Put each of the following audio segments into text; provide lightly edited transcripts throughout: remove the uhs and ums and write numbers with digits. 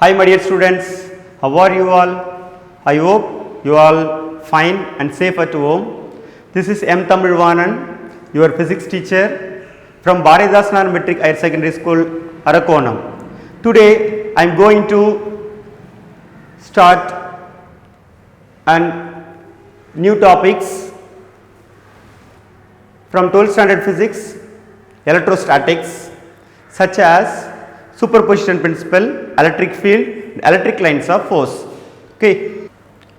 Hi my dear students, how are you all? I hope you all fine and safe at home. This is M. Tamilvanan, your physics teacher from Bharatidasnar Metric Higher Secondary School, Arakonam. Today I am going to start and new topics from 12th standard physics, electrostatics, such as superposition principle, electric field, electric lines of force. Okay.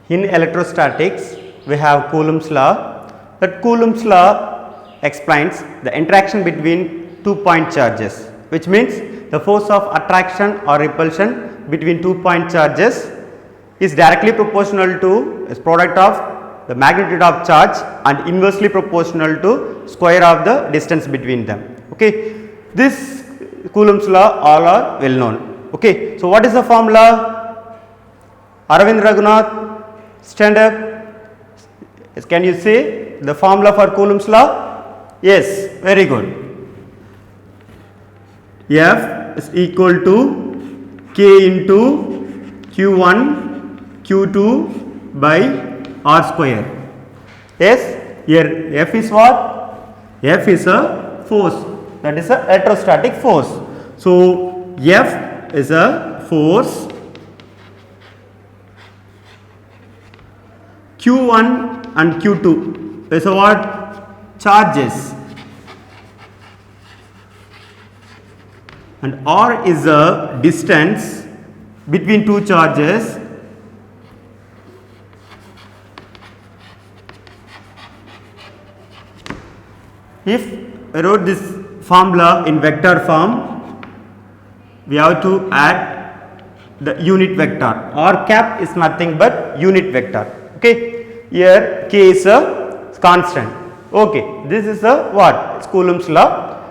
In electrostatics, we have Coulomb's law. That Coulomb's law explains the interaction between 2-point charges, which means the force of attraction or repulsion between 2-point charges is directly proportional to its product of the magnitude of charge and inversely proportional to square of the distance between them. Okay. This Coulomb's law all are well known. Okay. So, what is the formula? Aravind Raghunath, stand up. Yes, can you say the formula for Coulomb's law? Yes, very good. F is equal to K into Q1 Q2 by R square. Yes, here F is what? F is a force, that is a electrostatic force. So, F is a force, Q1 and Q2 is a what? Charges, and R is a distance between two charges. If I wrote this formula in vector form, we have to add the unit vector. R cap is nothing but unit vector. Okay. Here K is a constant. Okay. This is a what? It's Coulomb's law.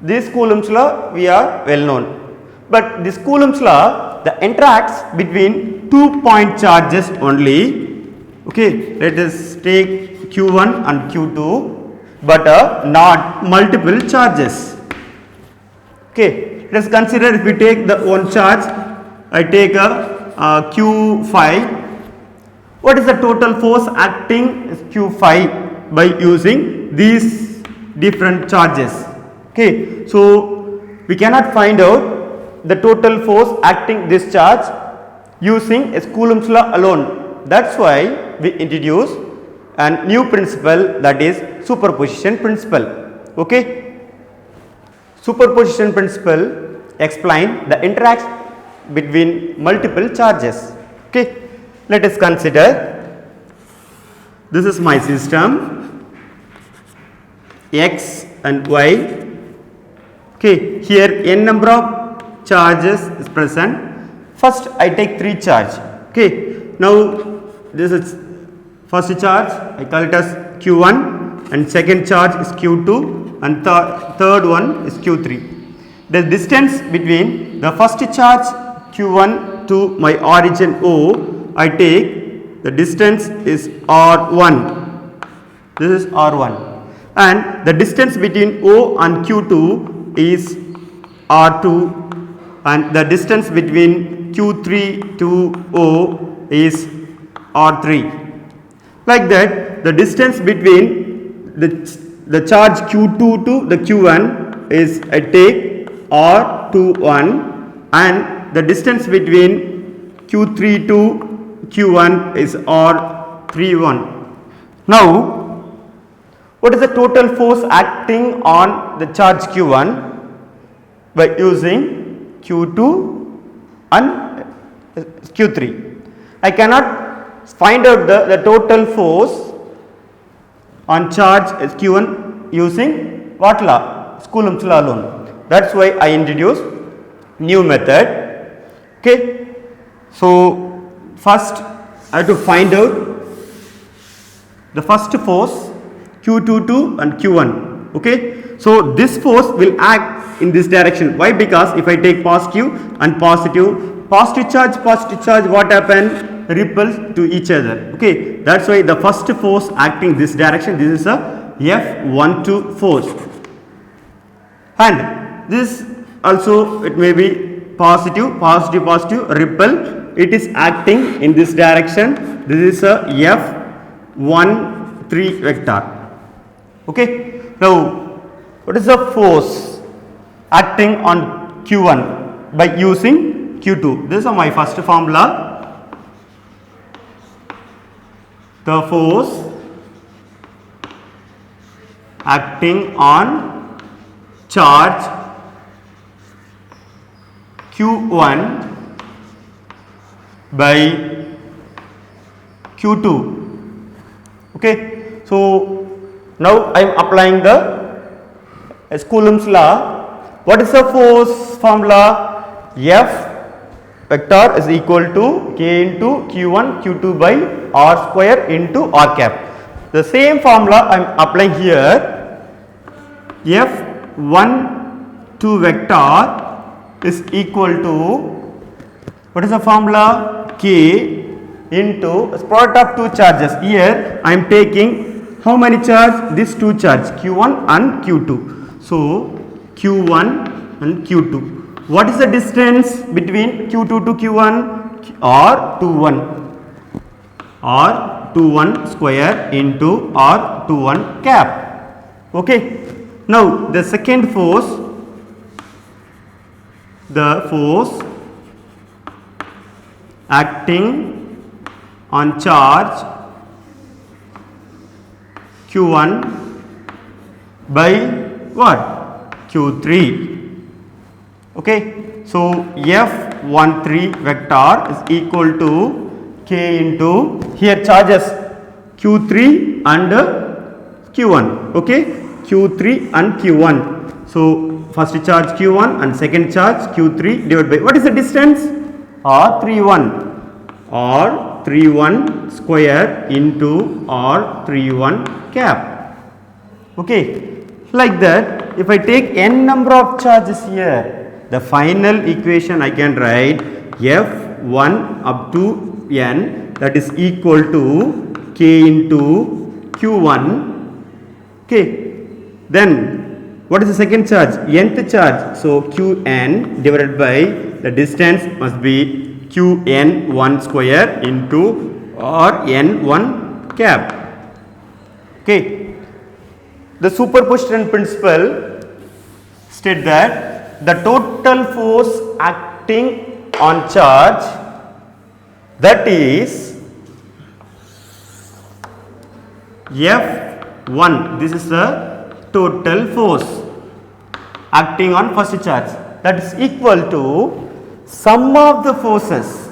This Coulomb's law we are well known. But this Coulomb's law, the interacts between 2-point charges only. Okay. Let us take Q1 and Q2, but not multiple charges. Okay. Let us consider if we take the one charge, I take a Q5. What is the total force acting is Q5 by using these different charges. Okay. So, we cannot find out the total force acting this charge using a Coulomb's law alone. That is why we introduce a new principle, that is superposition principle. Okay. Superposition principle explain the interaction between multiple charges. Okay. Let us consider, this is my system X and Y. Okay. Here n number of charges is present. First I take 3 charge. Okay. Now this is first charge, I call it as Q1, and second charge is Q2, and third one is Q3. The distance between the first charge Q1 to my origin O, I take the distance is R1. This is R1, and the distance between O and Q2 is R2, and the distance between Q3 to O is R3. Like that, the distance between the charge Q2 to the Q1 is, I take R21, and the distance between Q3 to Q1 is R31. Now, what is the total force acting on the charge Q1 by using Q2 and Q3? I cannot find out the total force on charge Q1 using what law? Coulomb's law alone. That is why I introduced new method. Okay. So, first I have to find out the first force Q22 and Q1. Okay. So, this force will act in this direction. Why? Because if I take positive and positive charge, what happen? Repels to each other. Okay. That is why the first force acting this direction, this is a F12 force, and this also it may be positive, positive, positive, repel. It is acting in this direction. This is a F13 vector. Okay. Now, what is the force acting on Q1 by using Q2? This is my first formula. The force acting on charge Q1 by Q2. Okay. So, now I am applying the Coulomb's law. What is the force formula? F vector is equal to K into Q1 Q2 by R square into R cap. The same formula I am applying here. F12 vector is equal to, what is the formula? K into product of two charges. Here I am taking how many charge? These two charge, Q1 and Q2. So Q1 and Q2. What is the distance between Q2 to Q1? R21. R21 square into R21 cap. Okay. Now the second force, the force acting on charge Q1 by what? Q3. Okay. So F13 vector is equal to K into, here charges Q3 and Q1. Okay. Q3 and Q1. So first charge Q1 and second charge Q3 divided by, what is the distance? R31. R31 square into R31 cap. Okay. Like that, if I take n number of charges here, the final equation I can write F1 up to n, that is equal to K into Q1. Okay. Then what is the second charge? Nth charge. So Qn divided by the distance must be Qn1 square into Rn1 cap. Okay. The superposition principle state that the total force acting on charge, that is F1, this is the total force acting on first charge, that is equal to sum of the forces.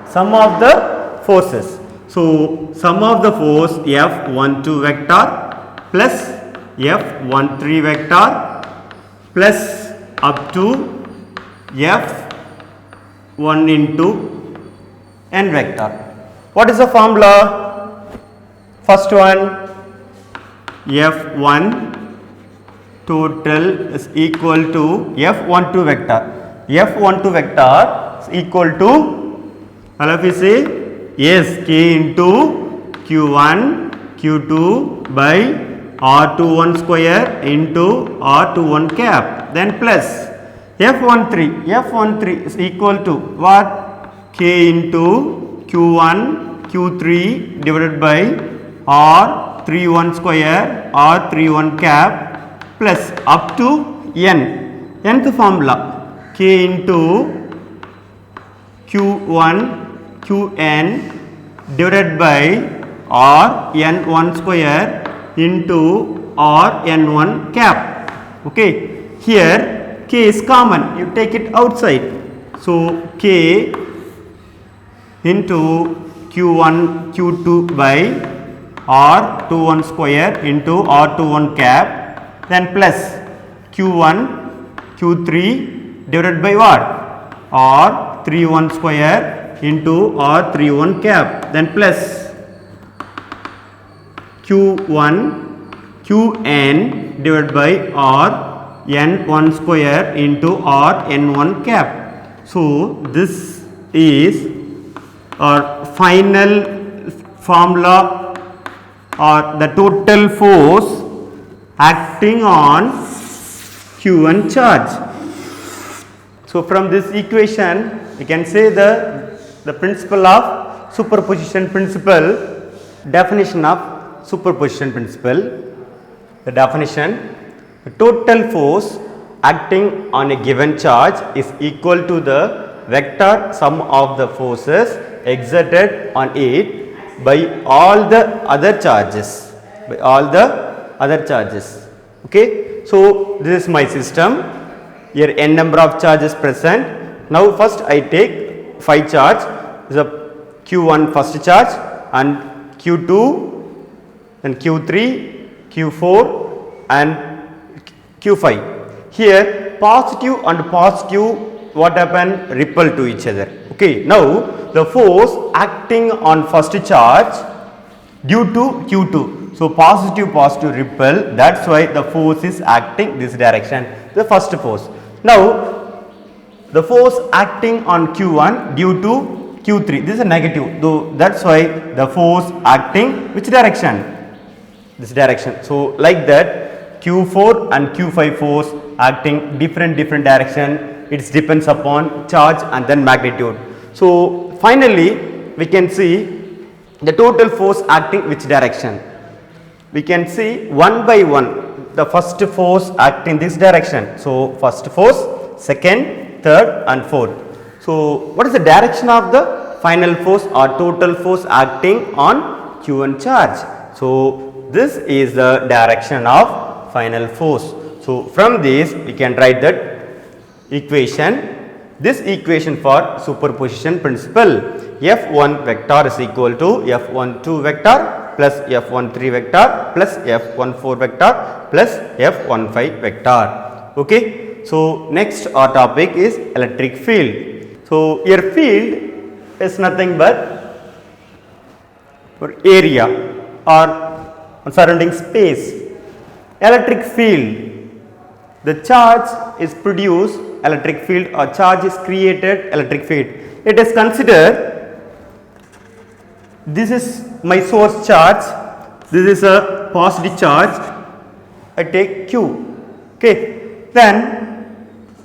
Sum of the forces. So sum of the force F12 vector plus F13 vector plus up to F1 into n vector. What is the formula? First one, F1 total is equal to F12 vector. F12 vector is equal to, all of you say, yes, K into Q1 Q2 by R21 square into R21 cap, then plus F13. F13 is equal to what? K into Q1 Q3 divided by R31 square R31 cap plus up to n. Nth formula K into Q1 Qn divided by Rn1 square into Rn1 cap. Okay. Here K is common. You take it outside. So K into Q1 Q2 by R21 square into R21 cap, then plus Q1 Q3 divided by what? R31 square into R31 cap, then plus Q1 Qn divided by Rn1 square into Rn1 cap. So this is our final formula, or the total force acting on Q1 charge. So from this equation, we can say the principle of superposition principle, definition of superposition principle. The definition: the total force acting on a given charge is equal to the vector sum of the forces exerted on it by all the other charges. By all the other charges. Okay. So this is my system. Here n number of charges present. Now first I take 5 charge. This is a Q1 first charge and Q2, then Q3, Q4 and Q5. Here positive and positive what happen? Repel to each other. Okay. Now the force acting on first charge due to Q2. So positive repel, that's why the force is acting this direction, the first force. Now the force acting on Q1 due to Q3, this is a negative, though that's why the force acting which direction? This direction. So like that Q4 and Q5 force acting different direction, it depends upon charge and then magnitude. So finally we can see the total force acting which direction. We can see one by one the first force acting this direction. So first force, second, third and fourth. So what is the direction of the final force or total force acting on Q1 charge? So this is the direction of final force. So from this we can write that equation. This equation for superposition principle, F1 vector is equal to F12 vector plus F13 vector plus F14 vector plus F15 vector. Okay. So next our topic is electric field. So here field is nothing but for area or surrounding space. Electric field, the charge is produced electric field or charge is created electric field. Let us consider this is my source charge, this is a positive charge, I take Q. Okay. Then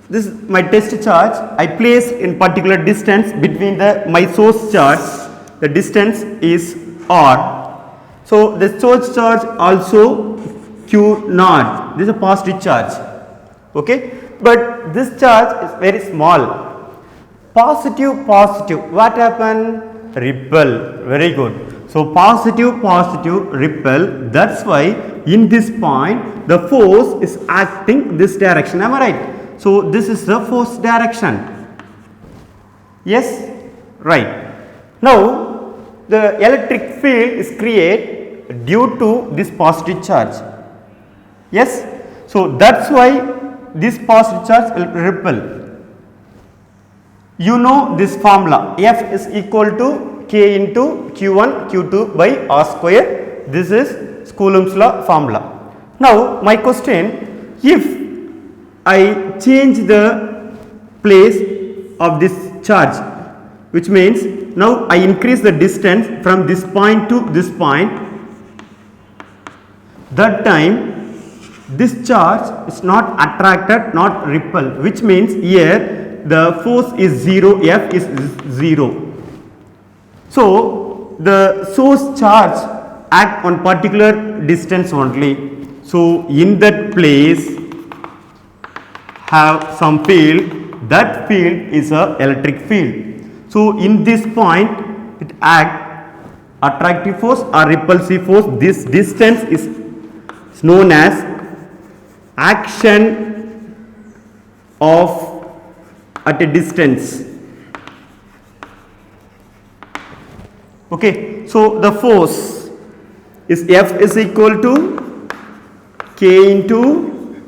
this is my test charge, I place in particular distance between my source charge, the distance is R. So the source charge also Q naught, this is a positive charge. Okay. But this charge is very small. Positive, what happened? Repel. Very good. So positive, repel. That's why in this point the force is acting this direction. Am I right? So this is the force direction. Yes? Right. Now the electric field is created due to this positive charge. Yes? So that's why this positive charge will repel. You know this formula, F is equal to K into Q1 Q2 by R square. This is Coulomb's law formula. Now my question, if I change the place of this charge, which means now I increase the distance from this point to this point, that time this charge is not attracted, not repelled, which means here the force is 0, F is 0. So the source charge act on particular distance only. So in that place have some field, that field is a electric field. So in this point it act attractive force or repulsive force. This distance is known as action of at a distance. Okay. So the force is F is equal to K into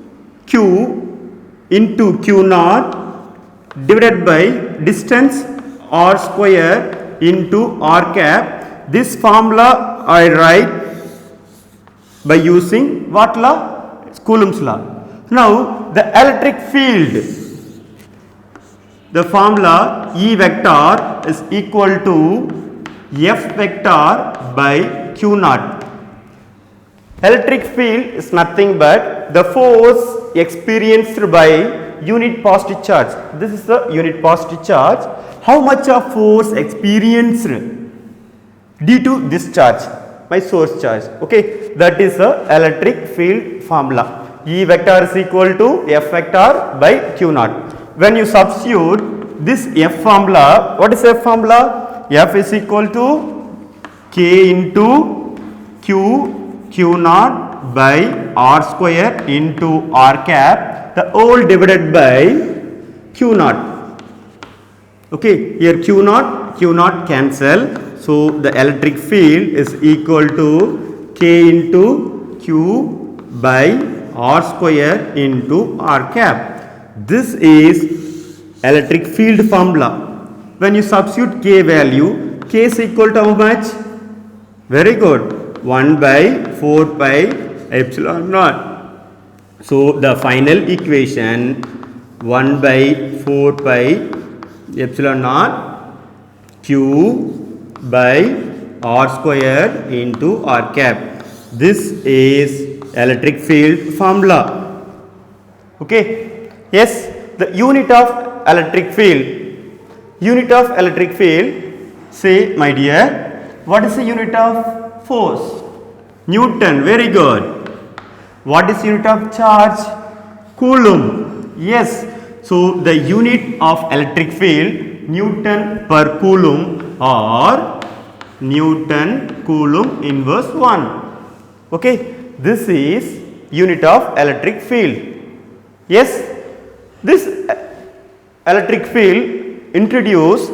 Q into Q naught divided by distance R square into R cap. This formula I write by using what law? Coulomb's law. Now the electric field, the formula E vector is equal to F vector by Q naught. Electric field is nothing but the force experienced by unit positive charge. This is the unit positive charge. How much of force experienced due to this charge? My source charge. Okay, that is the electric field formula. E vector is equal to F vector by Q naught. When you substitute this F formula, what is F formula? F is equal to K into Q naught by R square into R cap, the whole divided by Q naught. Okay, here Q naught cancel. So the electric field is equal to K into Q by R square into R cap. This is electric field formula. When you substitute K value, K is equal to how much? Very good. 1 by 4 pi epsilon naught. So the final equation 1 by 4 pi epsilon naught Q by R square into R cap. This is electric field formula. Okay. Yes, the unit of electric field. Unit of electric field, say my dear, what is the unit of force? Newton. Very good. What is unit of charge? Coulomb. Yes. So the unit of electric field, Newton per coulomb or Newton coulomb inverse 1. Okay. This is unit of electric field. Yes. This electric field introduced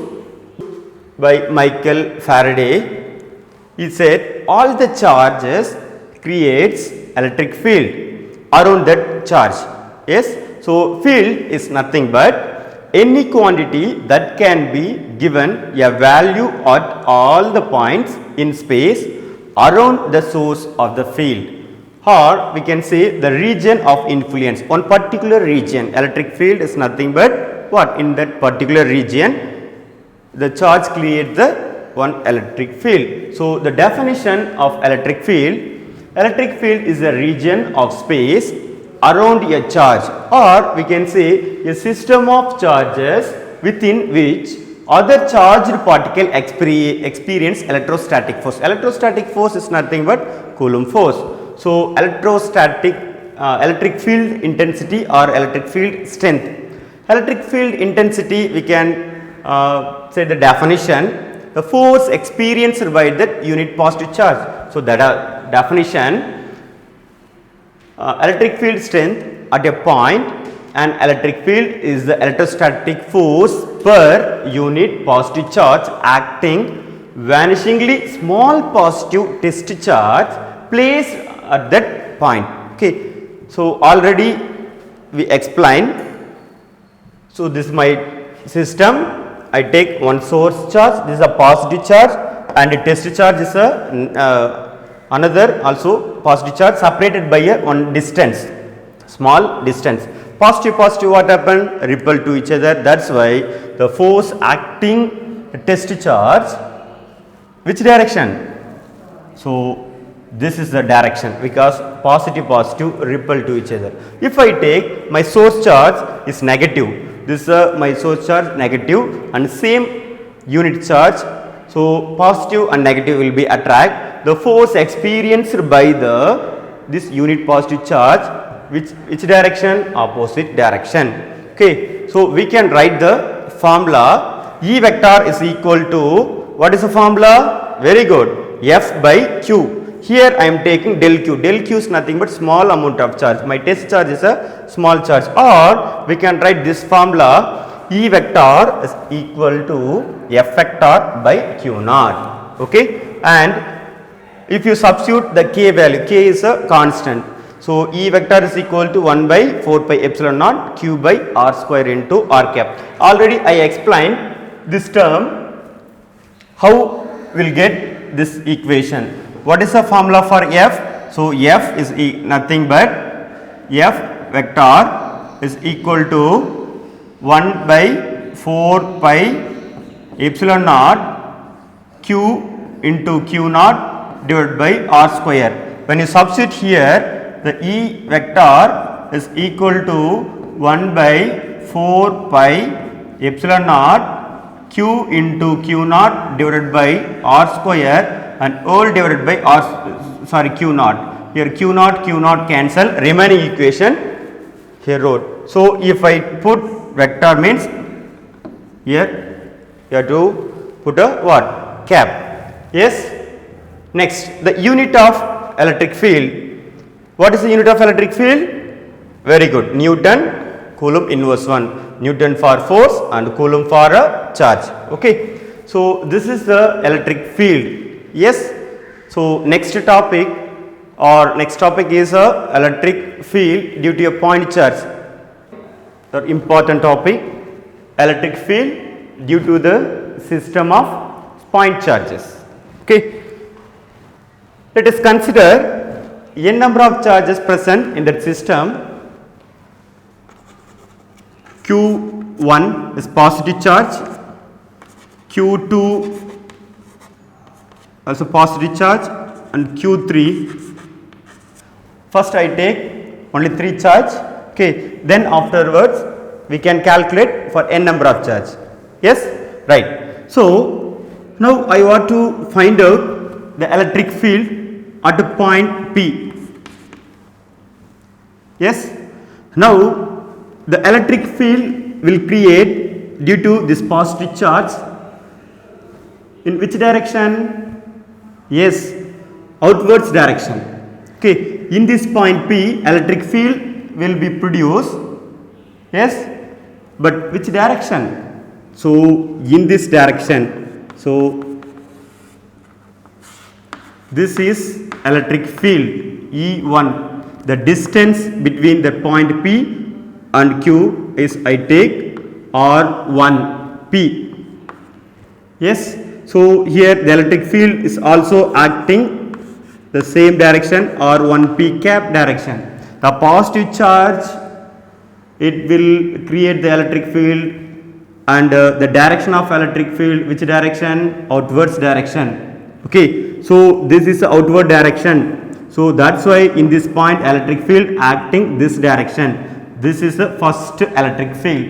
by Michael Faraday. He said all the charges creates electric field around that charge. Yes. So field is nothing but any quantity that can be given a value at all the points in space around the source of the field, or we can say the region of influence. One particular region, electric field is nothing but what? In that particular region the charge creates the one electric field. So the definition of electric field is a region of space around a charge, or we can say a system of charges within which other charged particle experience electrostatic force. Electrostatic force is nothing but Coulomb force. So electric field intensity or electric field strength. Electric field intensity, we can say the definition, the force experienced by that unit positive charge. So that definition, electric field strength at a point, and electric field is the electrostatic force per unit positive charge acting vanishingly small positive test charge placed at that point. Okay. So already we explained. So this is my system. I take one source charge, this is a positive charge, and the test charge is a another also positive charge separated by a one distance, small distance. Positive what happened? Repel to each other. That's why the force acting test charge, which direction? So this is the direction, because positive repel to each other. If I take my source charge is negative, this is my source charge negative, and same unit charge. So positive and negative will be attract. The force experienced by this unit positive charge, which direction? Opposite direction. Okay. So we can write the formula. E vector is equal to, what is the formula? Very good. F by Q. Here I am taking del Q. Del Q is nothing but small amount of charge. My test charge is a small charge. Or we can write this formula. E vector is equal to F vector by Q naught. Okay. And if you substitute the K value, K is a constant. So E vector is equal to 1 by 4 pi epsilon naught Q by R square into R cap. Already I explained this term, how we will get this equation. What is the formula for F? So F is nothing but F vector is equal to 1 by 4 pi epsilon naught Q into Q naught divided by R square. When you substitute here, the E vector is equal to 1 by 4 pi epsilon naught q into q naught divided by r square and whole divided by q naught. Here q naught cancel, remaining equation here wrote. So if I put vector means here you have to put a what? Cap. Yes. Next, the unit of electric field. What is the unit of electric field? Very good. Newton Coulomb inverse 1. Newton for force and Coulomb for a charge. Okay. So this is the electric field. Yes. So next topic is electric field due to a point charge. The important topic, electric field due to the system of point charges. Okay. Let us consider n number of charges present in that system. Q1 is positive charge, Q2 also positive charge, and Q3. First I take only 3 charge. Okay. Then afterwards we can calculate for n number of charge. Yes. Right. So now I want to find out the electric field at the point P. Yes. Now the electric field will create due to this positive charge in which direction? Yes, outwards direction. Okay. In this point P, electric field will be produced. Yes, but which direction? So in this direction. So this is electric field E1. The distance between the point P and Q is I take R1P. Yes. So here the electric field is also acting the same direction, R1P cap direction. The positive charge, it will create the electric field, and the direction of electric field, which direction? Outwards direction. Okay. So this is the outward direction. So that's why in this point electric field acting this direction. This is the first electric field.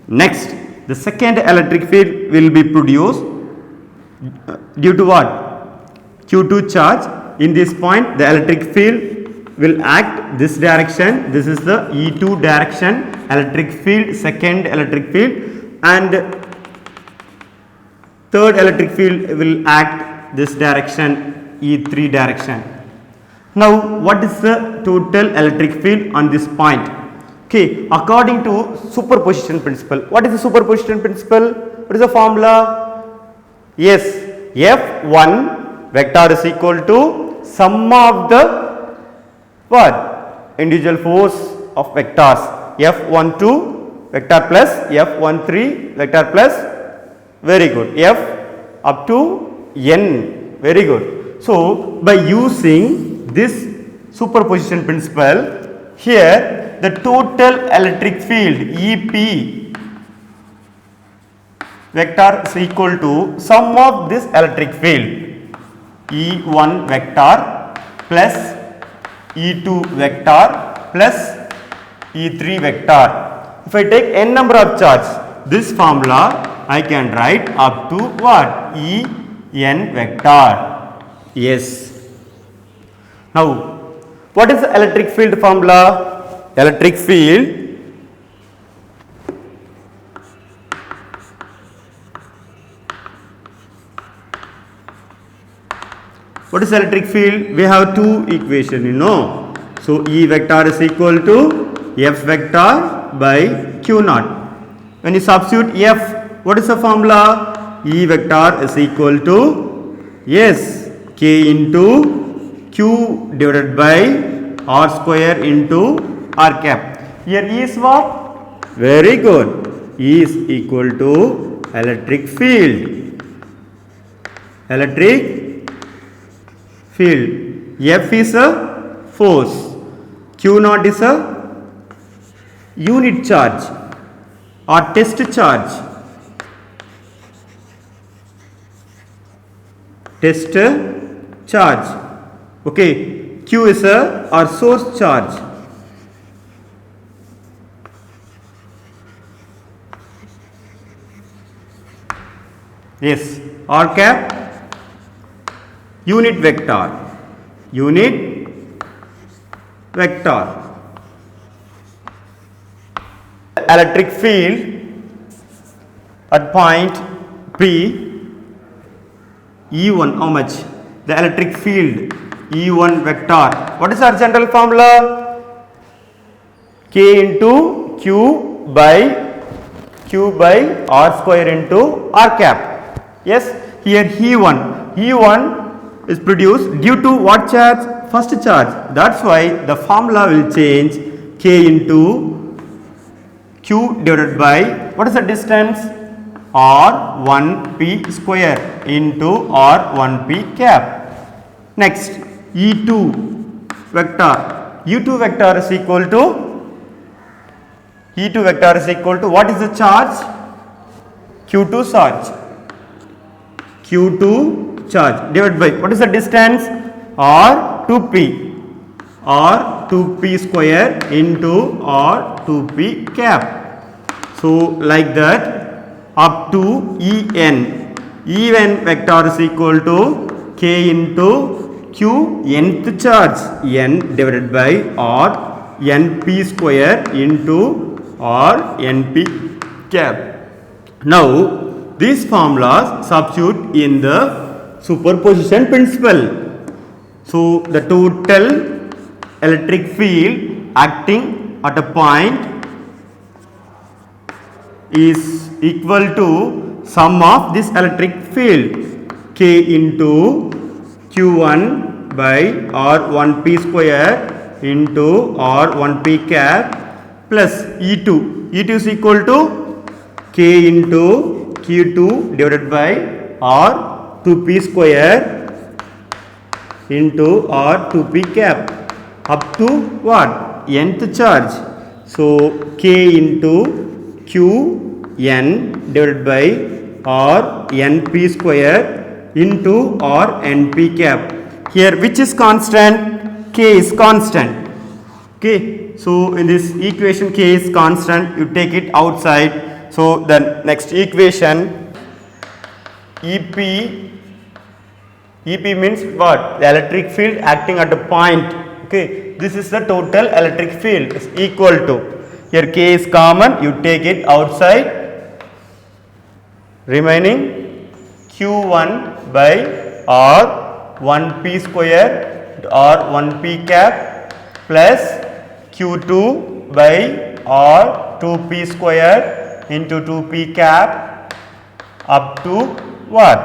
Next, the second electric field will be produced due to what? Q2 charge. In this point the electric field will act this direction. This is the E2 direction electric field, second electric field, and third electric field will act this direction, E3 direction. Now what is the total electric field on this point? Okay, according to superposition principle. What is the superposition principle? What is the formula? Yes, F1 vector is equal to sum of the what? Individual force of vectors. F12 vector plus F13 vector plus, very good, F up to n, very good. So by using this superposition principle, here the total electric field EP vector is equal to sum of this electric field E1 vector plus E2 vector plus E3 vector. If I take n number of charge, this formula I can write up to what? En vector. Yes. Now what is the electric field formula? Electric field what is electric field? We have two equations, you know. So E vector is equal to F vector by Q naught. When you substitute F, what is the formula? E vector is equal to, yes, K into Q divided by R square into R cap. Here E is what? Very good. E is equal to electric field. Electric field. F is a force. Q naught is a unit charge or test charge. Test charge. Okay. Q is a or source charge. Yes, r cap unit vector, unit vector. Electric field at point P, E1, how much? The electric field E1 vector. What is our general formula? K into Q by R square into R cap. Yes, here E1 is produced due to what charge? First charge. That's why the formula will change. K into Q divided by, what is the distance? R1P square into R1P cap. Next, E2 vector. E2 vector is equal to what is the charge? Q2 charge. Q2 charge divided by, what is the distance? R2P. R2P square into R2P cap. So like that up to En. En vector is equal to K into Q nth charge, N divided by R Np square into R Np cap. Now these formulas substitute in the superposition principle. So the total electric field acting at a point is equal to sum of this electric field, K into Q1 by R1P square into R1P cap plus E2. E2 is equal to K into Q2 divided by R2P square into R2P cap up to what? Nth charge. So K into Q n divided by R Np square into R Np cap. Here which is constant? K is constant. Okay. So in this equation K is constant, you take it outside. So the next equation EP means what? The electric field acting at a point. Okay. This is the total electric field is equal to, here K is common, you take it outside, remaining Q1 by R1P square R1P cap plus Q2 by R2P square into 2P cap up to what?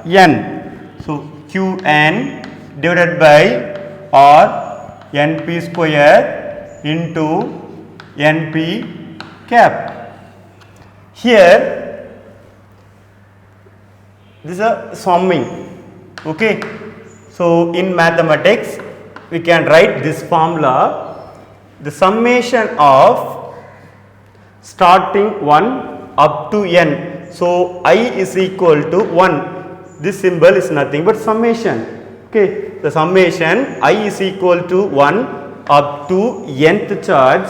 N. So Qn divided by R Np square into Np cap. Here this is a summing. Okay. So in mathematics we can write this formula, the summation of starting 1 up to n. So I is equal to 1. This symbol is nothing but summation. Okay. The summation I is equal to 1 up to nth charge,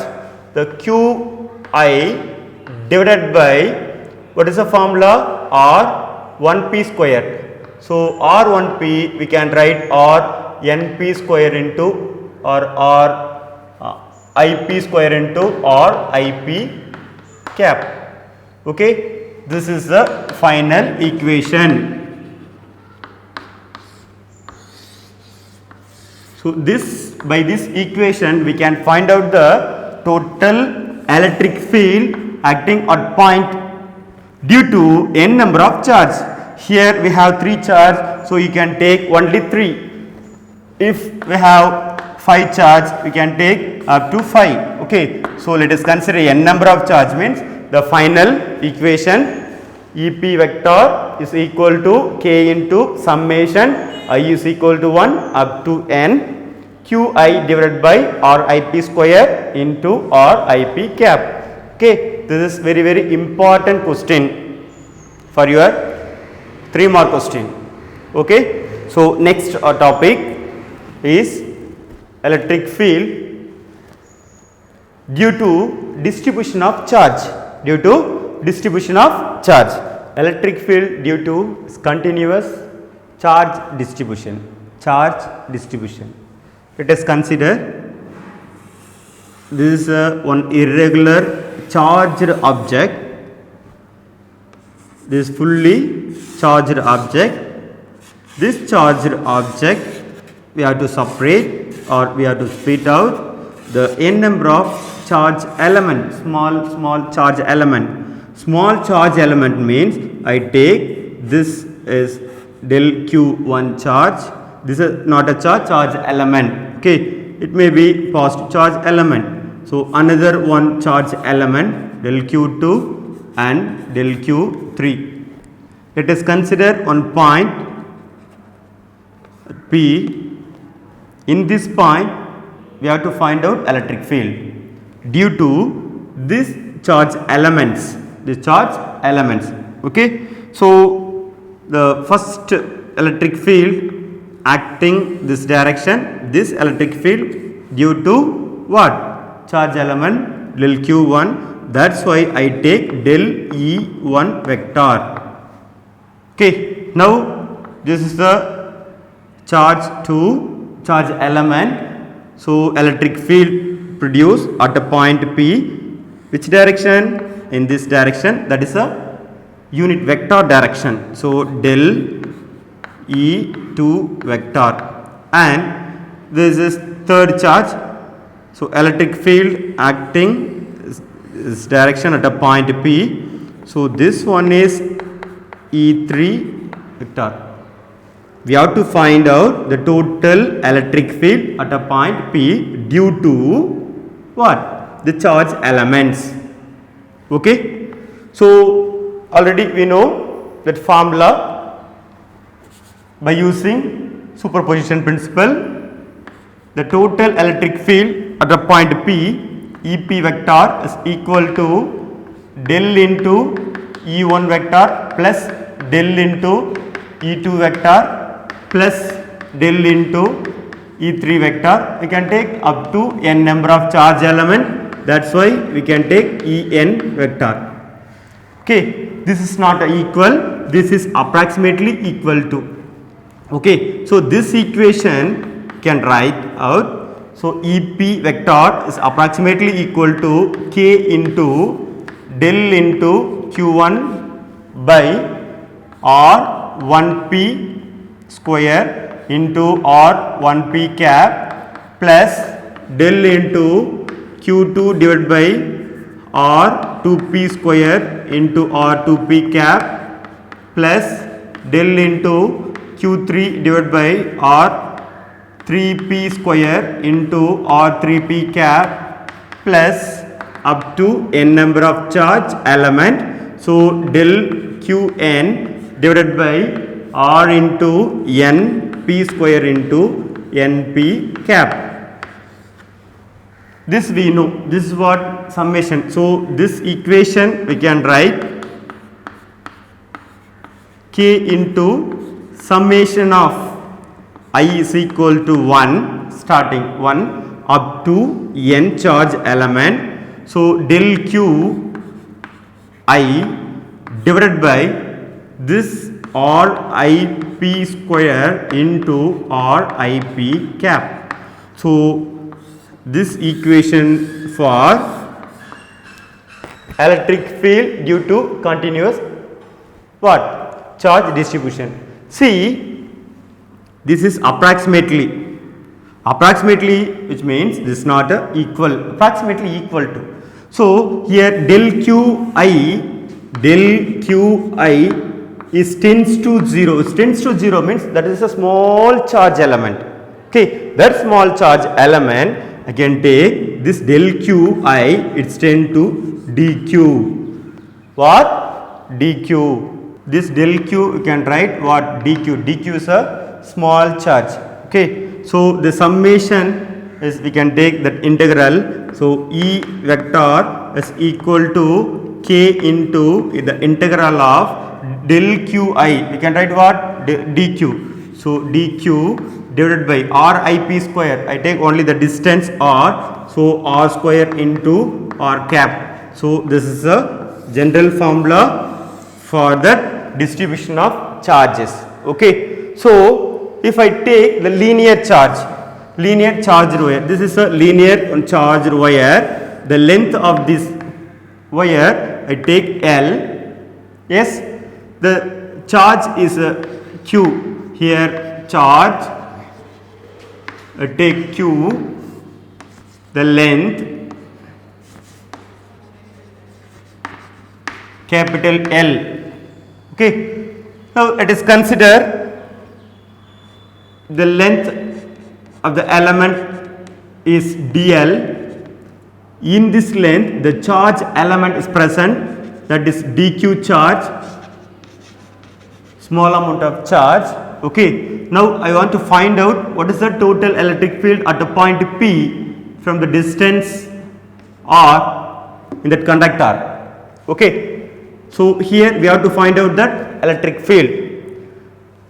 the Qi divided by, what is the formula? R1P square. So R1P we can write R Np square into or R Ip square into R Ip cap. Okay. This is the final equation. So this, by this equation we can find out the total electric field acting at point due to n number of charge. Here we have 3 charge, so you can take only 3. If we have 5 charge, we can take up to 5. Okay. So let us consider n number of charge, means the final equation EP vector is equal to K into summation I is equal to 1 up to n Qi divided by Rip square into Rip cap. Okay. This is very important question for your 3 mark question. Okay. So next topic is electric field due to distribution of charge. electric field due to continuous charge distribution. Charge distribution. Let us consider this is one irregular charged object. This fully charged object. This charged object we have to separate or we have to split out the n number of charge element, small charge element. Small charge element means I take this is del q1 charge. This is not a charge element. Okay, it may be positive charge element. So another one charge element del q2 and del q3. Let us consider one point P. In this point we have to find out electric field due to this charge elements. Okay, so the first electric field acting this direction, this electric field due to what? Charge element del q1. That's why I take del e1 vector. Okay, now this is the charge 2 charge element. So electric field produced at a point P. Which direction? In this direction, that is a unit vector direction. So del E2 vector, and this is third charge. So electric field acting this direction at a point P. So this one is E3 vector. We have to find out the total electric field at a point P due to what? The charge elements. Okay, so already we know that formula by using superposition principle. The total electric field at a point P, EP vector is equal to del into E1 vector plus del into E2 vector plus del into E3 vector. We can take up to n number of charge element. That's why we can take En vector. Okay, this is not equal, this is approximately equal to. Okay, so this equation can write out. So EP vector is approximately equal to k into del into q1 by r1p square into r1p cap plus del into q2 divided by r2p square into r2p cap plus del into q3 divided by r3p square into r3p cap plus up to n number of charge element. So del qn divided by r into n p square into np cap. This we know, this is what summation. So this equation we can write k into summation of I is equal to 1, starting 1 up to n charge element. So del q I divided by this rip square into rip cap. So this equation for electric field due to continuous what? Charge distribution. See, this is approximately, which means this is not a equal, approximately equal to. So here del qi is tends to 0. Tends to 0 means that is a small charge element. Okay, that small charge element I can take this del qi, it's tend to dq. What? dq. This del q you can write what? dq. dq is a small charge. Okay, so the summation is we can take that integral. So E vector is equal to k into the integral of del qi. We can write what? dq. So dq divided by rip square. I take only the distance r, so r square into r cap. So this is a general formula for that distribution of charges. Okay. So, if I take the linear charge wire, this is a linear charged wire, the length of this wire I take L, yes, the charge is Q, here charge I take Q, the length capital L. Okay. Now let us consider the length of the element is dl. In this length the charge element is present, that is dq charge, small amount of charge. Okay. Now I want to find out what is the total electric field at the point P from the distance R in that conductor. Okay. So here we have to find out that electric field.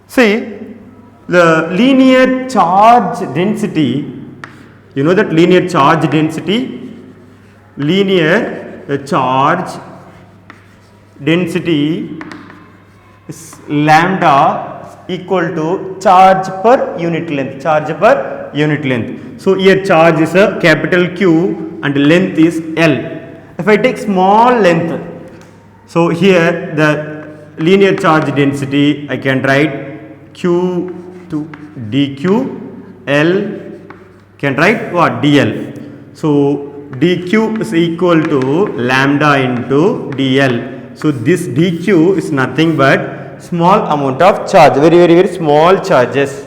See, the linear charge density, you know that linear charge density, charge density is lambda equal to charge per unit length, So here charge is a capital Q and length is L. If I take small length, so here the linear charge density I can write Q to dq, L can write what, dl. So dq is equal to lambda into dl. So this dq is nothing but small amount of charge, very small charges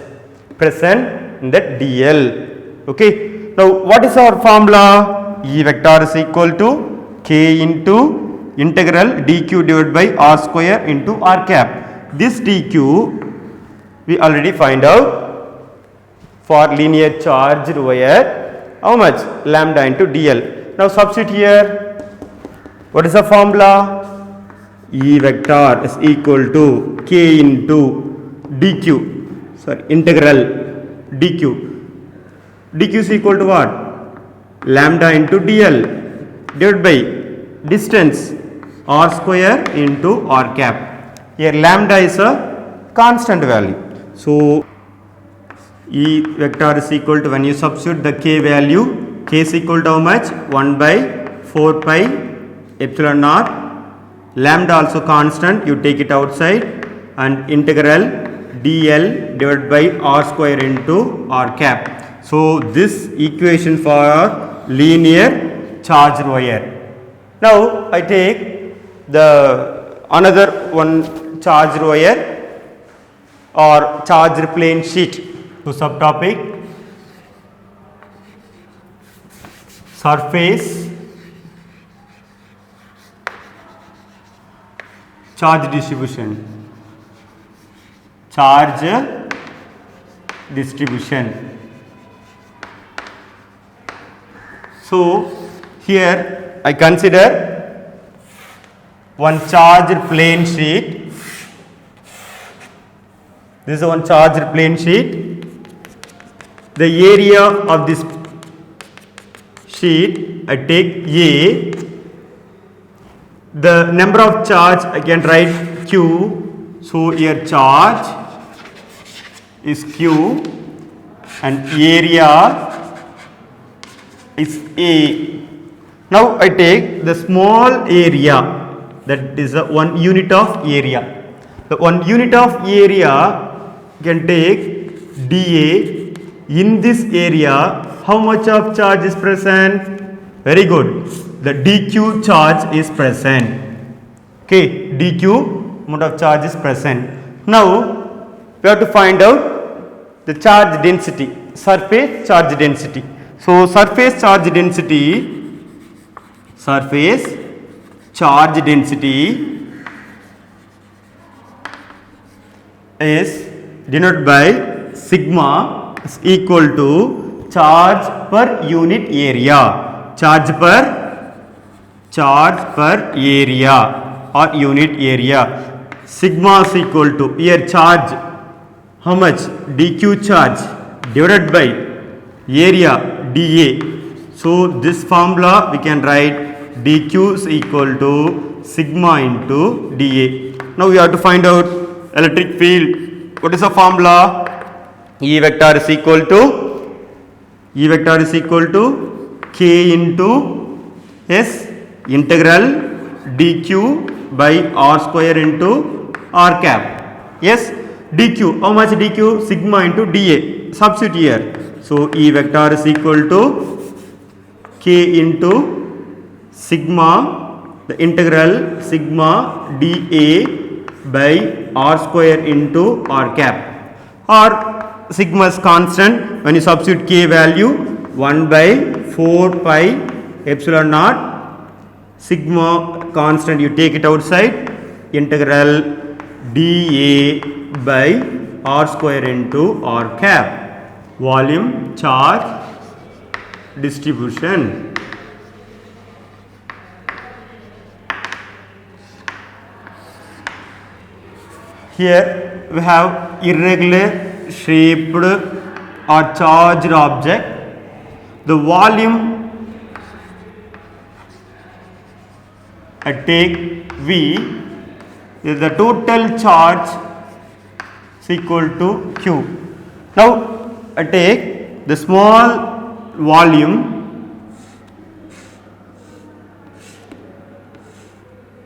present in that dl. Okay. Now what is our formula? E vector is equal to k into integral dq divided by r square into r cap. This dq we already find out for linear charged wire, how much? Lambda into dl. Now substitute here, what is the formula? E vector is equal to k into integral dq is equal to what? Lambda into dl divided by distance r square into r cap. Here lambda is a constant value. So E vector is equal to, when you substitute the k value, k is equal to how much? 1 by 4 pi epsilon r, lambda also constant, you take it outside, and integral dl divided by r square into r cap. So this equation for linear charged wire. Now I take the another one charged wire or charged plane sheet. To subtopic, surface charge distribution, So here I consider one charged plane sheet. This is one charged plane sheet. The area of this sheet I take A. The number of charge I can write Q. So here charge is Q and area is A. Now I take the small area, that is 1 unit of area. The 1 unit of area can take dA. In this area, how much of charge is present? Very good. The dq charge is present. Okay, dq amount of charge is present. Now we have to find out the charge density, surface charge density. So surface charge density is denoted by sigma is equal to charge per unit area, charge per area or unit area. Sigma is equal to, here charge, how much? dq charge divided by area dA. So this formula we can write dq is equal to sigma into dA. Now we have to find out electric field. What is the formula? E vector is equal to K into S integral dq by r square into r cap. Yes, dq. How much dq? Sigma into dA. Substitute here. So E vector is equal to K into sigma, the integral sigma dA by r square into r cap, or sigma is constant. When you substitute K value, 1 by 4 pi epsilon naught, sigma constant you take it outside, integral dA by r square into r cap, volume charge distribution. Here we have irregular shaped or charged object. The volume I take V is the total charge is equal to Q. Now I take the small volume,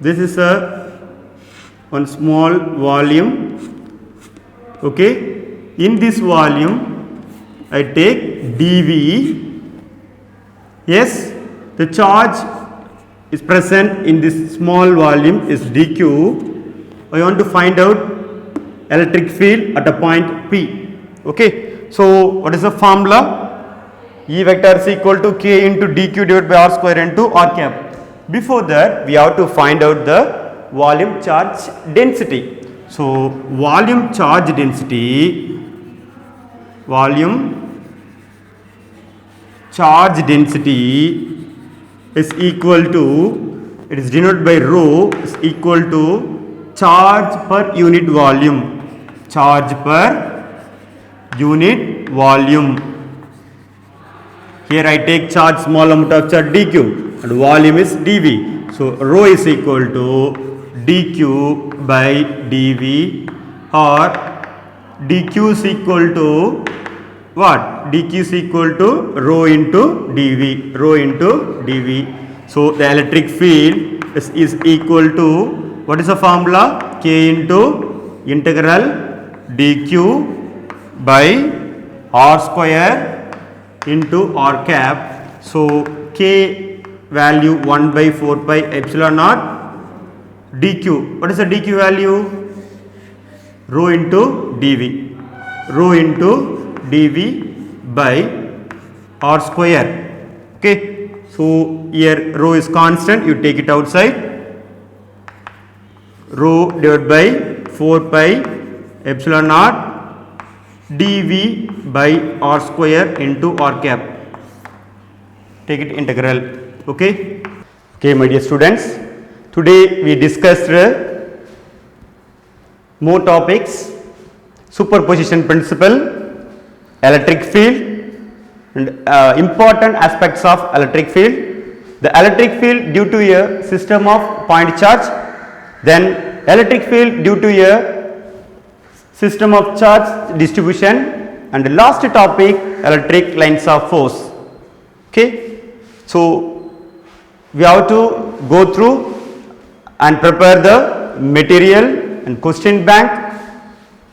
this is one small volume, okay. In this volume I take dV. Yes, the charge is present in this small volume is dq. I want to find out electric field at a point P, okay. So what is the formula? E vector is equal to K into dq divided by r square into r cap. Before that, we have to find out the volume charge density. So volume charge density is equal to, it is denoted by rho, is equal to charge per unit volume. Here I take charge, small amount of charge dq, and volume is dV. So rho is equal to dq by dV, or dq is equal to what? dq is equal to rho into dV. So the electric field is equal to, what is the formula? K into integral dq by r square into r cap. So K value 1 by 4 pi epsilon naught dq. What is the dq value? Rho into dV by r square, okay. So here rho is constant, you take it outside, rho divided by 4 pi epsilon naught dV by r square into r cap, take it integral, okay. Okay, my dear students, today we discussed more topics: superposition principle, electric field, and important aspects of electric field. The electric field due to a system of point charge, then electric field due to a system of charge distribution, and the last topic, electric lines of force, okay. So we have to go through and prepare the material and question bank,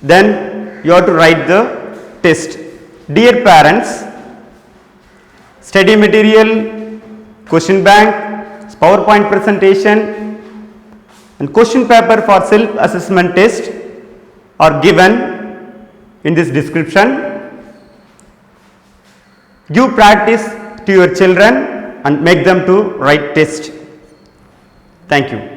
then you have to write the test. Dear parents, study material, question bank, PowerPoint presentation and question paper for self-assessment test are given in this description. Give practice to your children and make them to write test. Thank you.